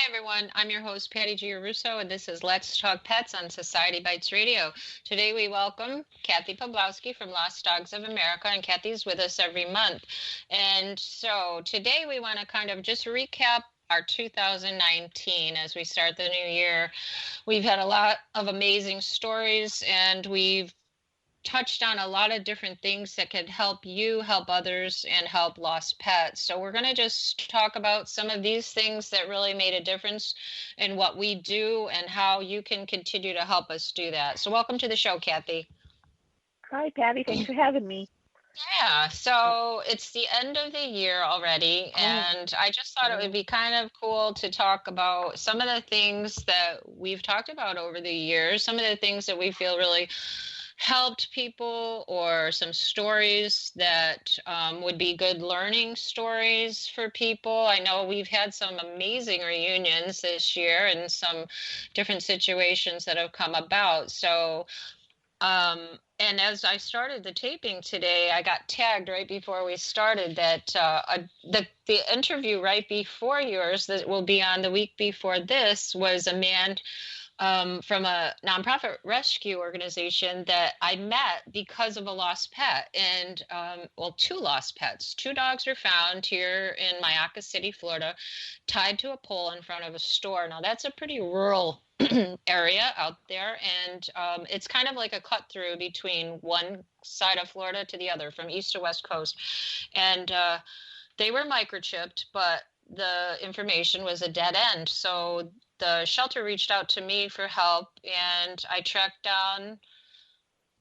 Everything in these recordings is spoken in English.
everyone. I'm your host, Patty Giarusso, and this is Let's Talk Pets on Society Bites Radio. Today we welcome Kathy Pobloskie from Lost Dogs of America, and Kathy's with us every month. And so today we want to kind of just recap our 2019 as we start the new year. We've had a lot of amazing stories, and we've touched on a lot of different things that could help you, help others, and help lost pets. So we're going to just talk about some of these things that really made a difference in what we do and how you can continue to help us do that. So welcome to the show, Kathy. Hi, Patty. Thanks for having me. Yeah, so it's the end of the year already, and I just thought it would be kind of cool to talk about some of the things that we've talked about over the years, some of the things that we feel really helped people, or some stories that would be good learning stories for people. I know we've had some amazing reunions this year and some different situations that have come about. So, and as I started the taping today, I got tagged right before we started that the interview right before yours that will be on the week before this was a man from a nonprofit rescue organization that I met because of a lost pet. And, two lost pets. 2 dogs were found here in Mayaca City, Florida, tied to a pole in front of a store. Now, that's a pretty rural area out there, and it's kind of like a cut through between one side of Florida to the other, from east to west coast. And they were microchipped, but the information was a dead end. So the shelter reached out to me for help, and I tracked down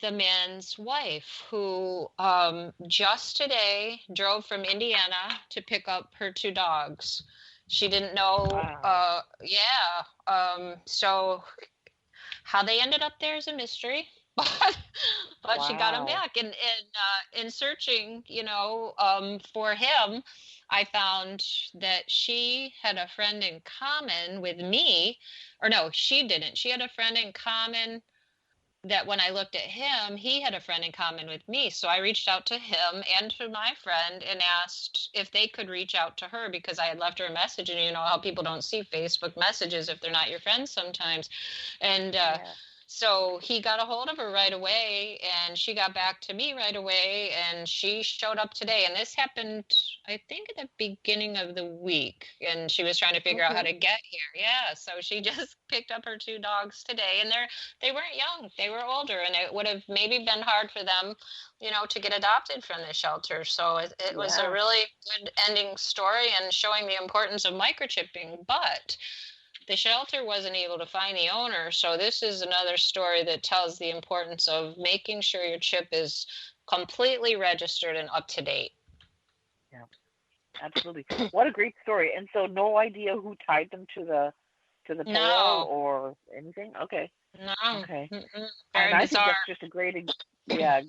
the man's wife, who just today drove from Indiana to pick up her 2 dogs. She didn't know. Wow. So how they ended up there is a mystery. But Wow. she got him back, and in searching, for him, I found that she had a friend in common with me, or no, she didn't. She had a friend in common that when I looked at him, he had a friend in common with me. So I reached out to him and to my friend and asked if they could reach out to her, because I had left her a message, and you know how people don't see Facebook messages if they're not your friends sometimes. And so he got a hold of her right away, and she got back to me right away, and she showed up today. And this happened, I think, at the beginning of the week, and she was trying to figure out how to get here. Yeah, so she just picked up her 2 dogs today, and they weren't young, they were older, and it would have maybe been hard for them, to get adopted from the shelter. So it was a really good ending story and showing the importance of microchipping, but the shelter wasn't able to find the owner. So this is another story that tells the importance of making sure your chip is completely registered and up to date. Yeah, absolutely. What a great story. And so no idea who tied them to the pole or anything? Okay. No. Okay. Very and I bizarre. think that's just a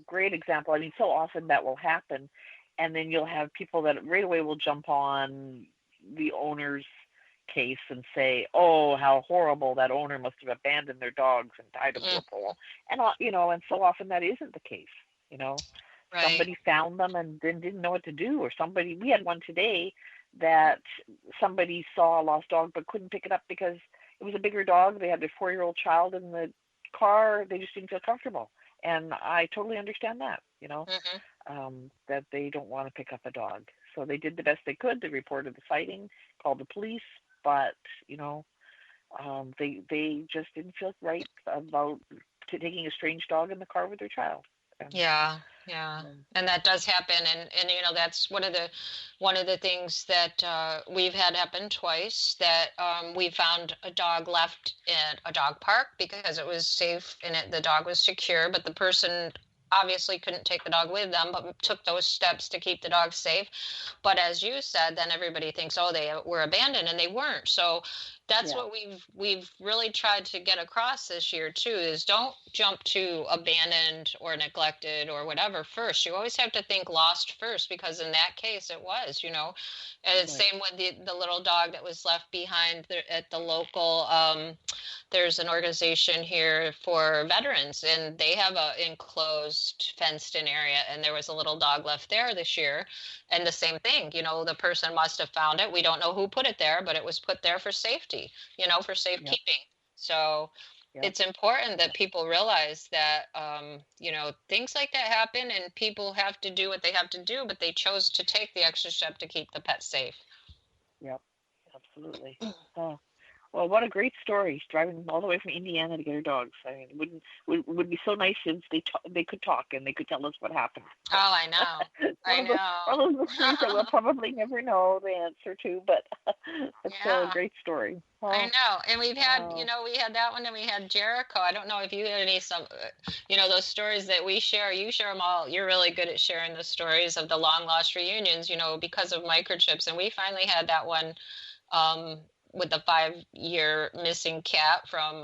great example. I mean, so often that will happen, and then you'll have people that right away will jump on the owner's case and say, "Oh, how horrible! That owner must have abandoned their dogs and tied them to a pole." And and so often that isn't the case. Right. Somebody found them and then didn't know what to do, or we had one today that somebody saw a lost dog but couldn't pick it up because it was a bigger dog. They had their 4-year-old child in the car. They just didn't feel comfortable, and I totally understand that. That they don't want to pick up a dog. So they did the best they could. They reported the sighting, called the police, but they just didn't feel right about taking a strange dog in the car with their child. Yeah. And that does happen, and that's one of the things that we've had happen twice, that we found a dog left at a dog park because it was safe and the dog was secure, but the person obviously couldn't take the dog with them, but took those steps to keep the dog safe. But as you said, then everybody thinks, oh, they were abandoned, and they weren't. So that's what we've really tried to get across this year too, is don't jump to abandoned or neglected or whatever first. You always have to think lost first, because in that case it was, and same with the little dog that was left behind at the local, there's an organization here for veterans, and they have a enclosed fenced in area, and there was a little dog left there this year. And the same thing, the person must have found it. We don't know who put it there, but it was put there for safety. safety, for Yep. safekeeping. So Yep. it's important that people realize that, things like that happen and people have to do what they have to do, but they chose to take the extra step to keep the pet safe. Yep. Absolutely. Oh. Well, what a great story! Driving all the way from Indiana to get her dogs. I mean, it would be so nice if they could talk and they could tell us what happened. Oh, I know. one I of those one of those mysteries that we'll know. probably never know the answer to, but it's a Yeah. great story. I Oh, know. And we've had, oh, we had that one and we had Jericho. I don't know if you had those stories that we share. You share them all. You're really good at sharing the stories of the long lost reunions, because of microchips. And we finally had that one um, with the 5-year missing cat from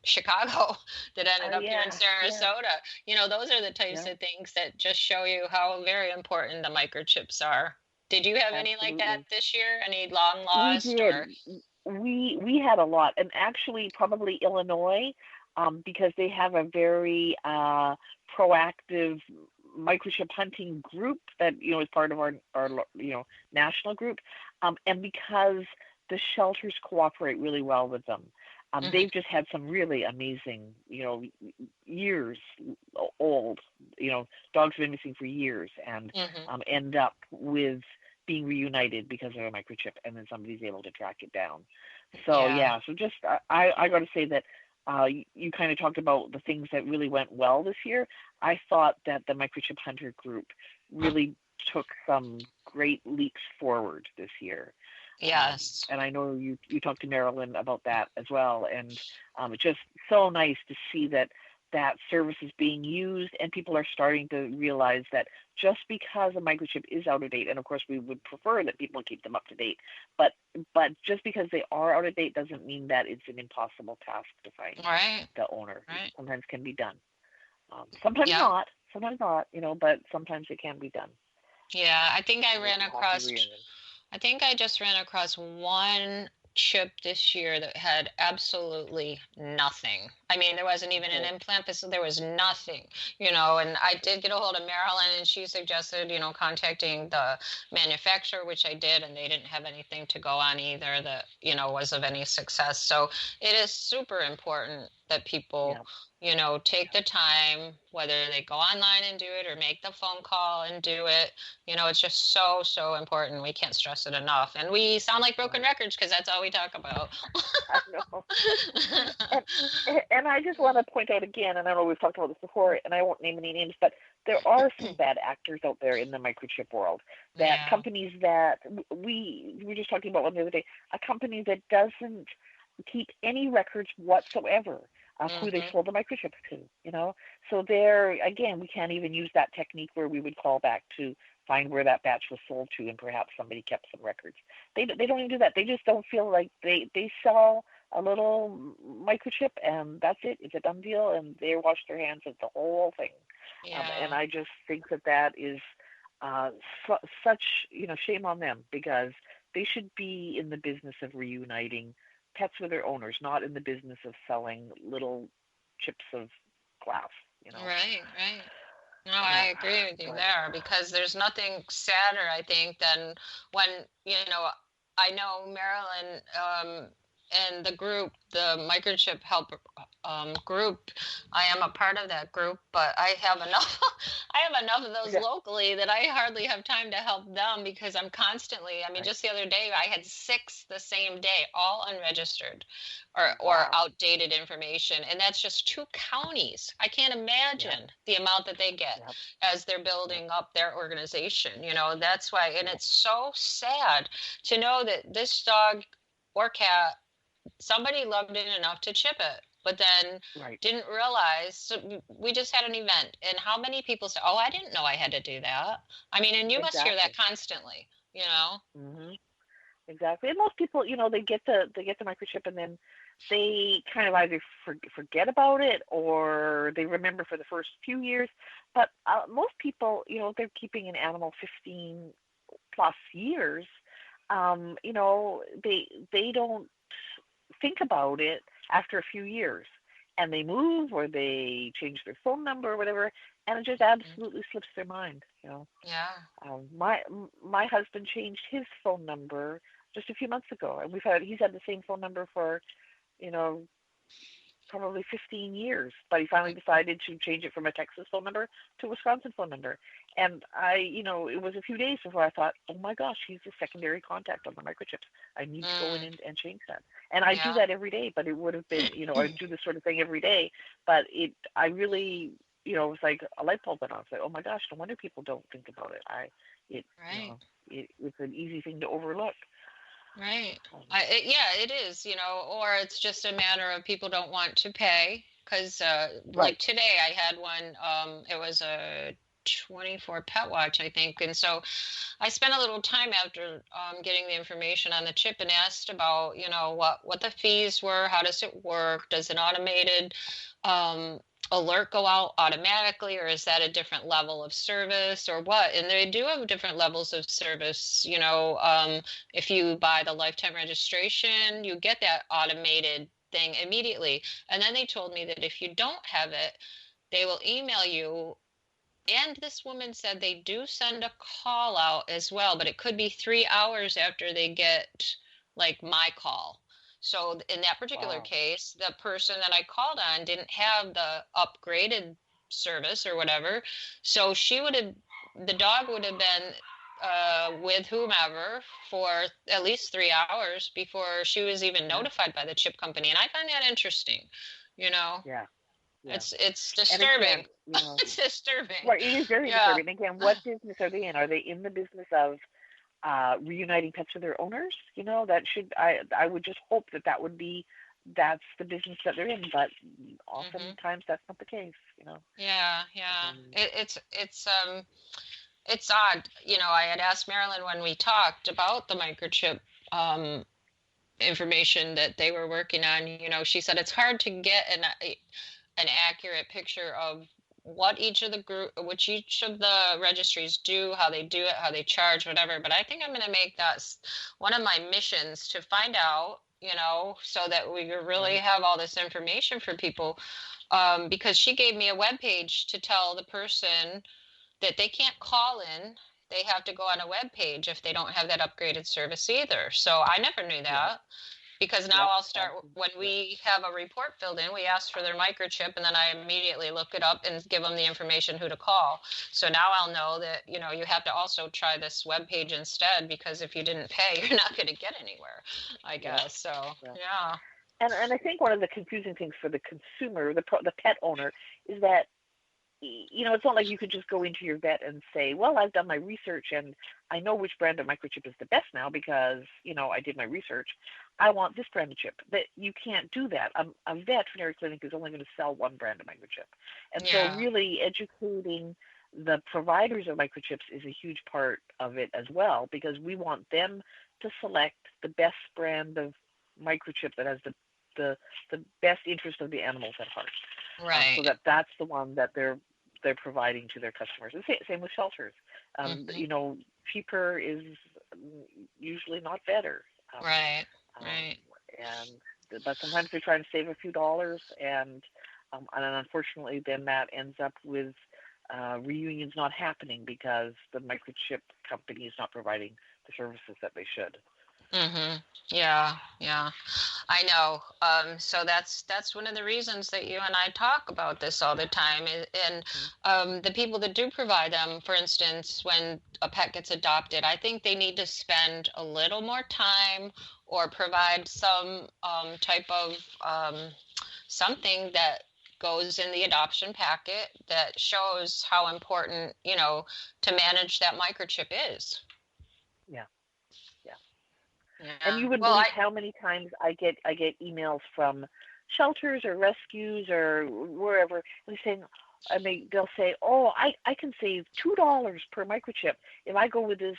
Chicago that ended oh up here in yeah, yeah, Sarasota. Those are the types yeah, of things that just show you how very important the microchips are. Did you have any like that absolutely. this year? Any long We lost did. or? We had a lot, and actually probably Illinois, because they have a very proactive microchip hunting group that is part of our national group, and because the shelters cooperate really well with them. Mhm. They've just had some really amazing, years old, dogs have been missing for years and Mhm. end up with being reunited because of a microchip, and then somebody's able to track it down. So Yeah. yeah, so just I got to say that you kind of talked about the things that really went well this year. I thought that the microchip hunter group really took some great leaps forward this year. Yes. And I know you talked to Marilyn about that as well, and it's just so nice to see that service is being used and people are starting to realize that just because a microchip is out of date, and of course we would prefer that people keep them up to date, but just because they are out of date doesn't mean that it's an impossible task to find Right. the owner. It Right. sometimes can be done. Yeah. Sometimes not, but sometimes it can be done. Yeah. And make a happy reunion. I think I just ran across one chip this year that had absolutely nothing. I mean, there wasn't even an Okay, implant, so there was nothing. And I okay, did get a hold of Marilyn and she suggested, contacting the manufacturer, which I did, and they didn't have anything to go on either that, was of any success. So it is super important that people yeah, take yeah, the time, whether they go online and do it or make the phone call and do it. It's just so, so important. We can't stress it enough. And we sound like broken right. records because that's all we talk about. I know. And and I just want to point out again, and I know we've talked about this before, and I won't name any names, but there are some bad actors out there in the microchip world. That Yeah. companies that we were just talking about one the other day, a company that doesn't keep any records whatsoever of who they Hmm. sold the microchip to. So there again, we can't even use that technique where we would call back to find where that batch was sold to, and perhaps somebody kept some records. They don't even do that. They just don't feel like they sell a little microchip and that's it. It's a done deal, and they wash their hands of the whole thing. And Yeah. I just think that is such shame on them, because they should be in the business of reuniting pets with their owners, not in the business of selling little chips of glass. You know. Right. Right. No, Uh, I agree with you but there because there's nothing sadder, I think, than when, I know Marilyn and the group, the microchip help group. I am a part of that group, but I have enough. I have enough of those yeah, locally that I hardly have time to help them because I'm constantly. I mean, right. just the other day, I had 6 the same day, all unregistered or Wow. outdated information, and that's just 2 counties. I can't Yep. imagine the amount that they get Yep. as they're Yep. building up their organization. That's why, and Yep. it's so sad to know that this dog or cat, somebody loved it enough to chip it, but then Right. didn't realize. So we just had an event, and how many people say, "Oh, I didn't know I had to do that." I mean, and you must hear that Exactly. constantly. Hmm. Exactly. And most people, they get the microchip, and then they kind of either forget about it or they remember for the first few years. But most people, they're keeping an animal 15 plus years. They don't think about it after a few years, and they move or they change their phone number or whatever, and it just Mhm. absolutely slips their mind. Yeah. My husband changed his phone number just a few months ago, and he's had the same phone number for, you know, probably 15 years, but he finally decided to change it from a Texas phone number to a Wisconsin phone number. And it was a few days before I thought, oh my gosh, he's the secondary contact on the microchips. I need to go in and change that. And I do that every day, but it would have been, I do this sort of thing every day, but I really, it was like a light bulb went on. It's like, oh my gosh, no wonder people don't think about it. It's an easy thing to overlook. Right. It is, or it's just a matter of people don't want to pay because like today I had one, it was a 24 pet watch, I think. And so I spent a little time after getting the information on the chip and asked about, what the fees were, how does it work? Does an automated alert go out automatically, or is that a different level of service or what? And they do have different levels of service. If you buy the lifetime registration, you get that automated thing immediately. And then they told me that if you don't have it, they will email you. And this woman said they do send a call out as well, but it could be 3 hours after they get like my call. So in that particular case, the person that I called on didn't have the upgraded service or whatever. So the dog would have been with whomever for at least 3 hours before she was even notified by the chip company. And I find that interesting, Yeah. It's disturbing. Again, it's disturbing. Right, it is very disturbing. Again, what business are they in? Are they in the business of reuniting pets with their owners? I would just hope that's the business that they're in, but oftentimes that's not the case, Yeah. It's odd. I had asked Marilyn when we talked about the microchip information that they were working on. She said it's hard to get an accurate picture of what each of the registries do, how they do it, how they charge, whatever. But I think I'm going to make that one of my missions to find out, so that we really have all this information for people. Because she gave me a webpage to tell the person that they can't call in. They have to go on a webpage if they don't have that upgraded service either. So I never knew that. Yeah. Because now I'll start, when we have a report filled in, we ask for their microchip, and then I immediately look it up and give them the information who to call. So now I'll know that, you have to also try this webpage instead, because if you didn't pay, you're not going to get anywhere, I guess. So, yeah. And I think one of the confusing things for the consumer, the pet owner, is that, it's not like you could just go into your vet and say, well, I've done my research and I know which brand of microchip is the best now because, I did my research. I want this brand of chip. That you can't do that. A veterinary clinic is only going to sell one brand of microchip. And so really educating the providers of microchips is a huge part of it as well, because we want them to select the best brand of microchip that has the best interest of the animals at heart. Right. So that's the one that they're providing to their customers. And same with shelters. Cheaper is usually not better. Right. But sometimes they're trying to save a few dollars, and unfortunately, then that ends up with reunions not happening because the microchip company is not providing the services that they should. Mm-hmm. Yeah. I know. So that's one of the reasons that you and I talk about this all the time. And the people that do provide them, for instance, when a pet gets adopted, I think they need to spend a little more time or provide some type of something that goes in the adoption packet that shows how important, to manage that microchip is. Yeah. And you would believe how many times I get emails from shelters or rescues or wherever, and they'll say, "Oh, I can save $2 per microchip if I go with this,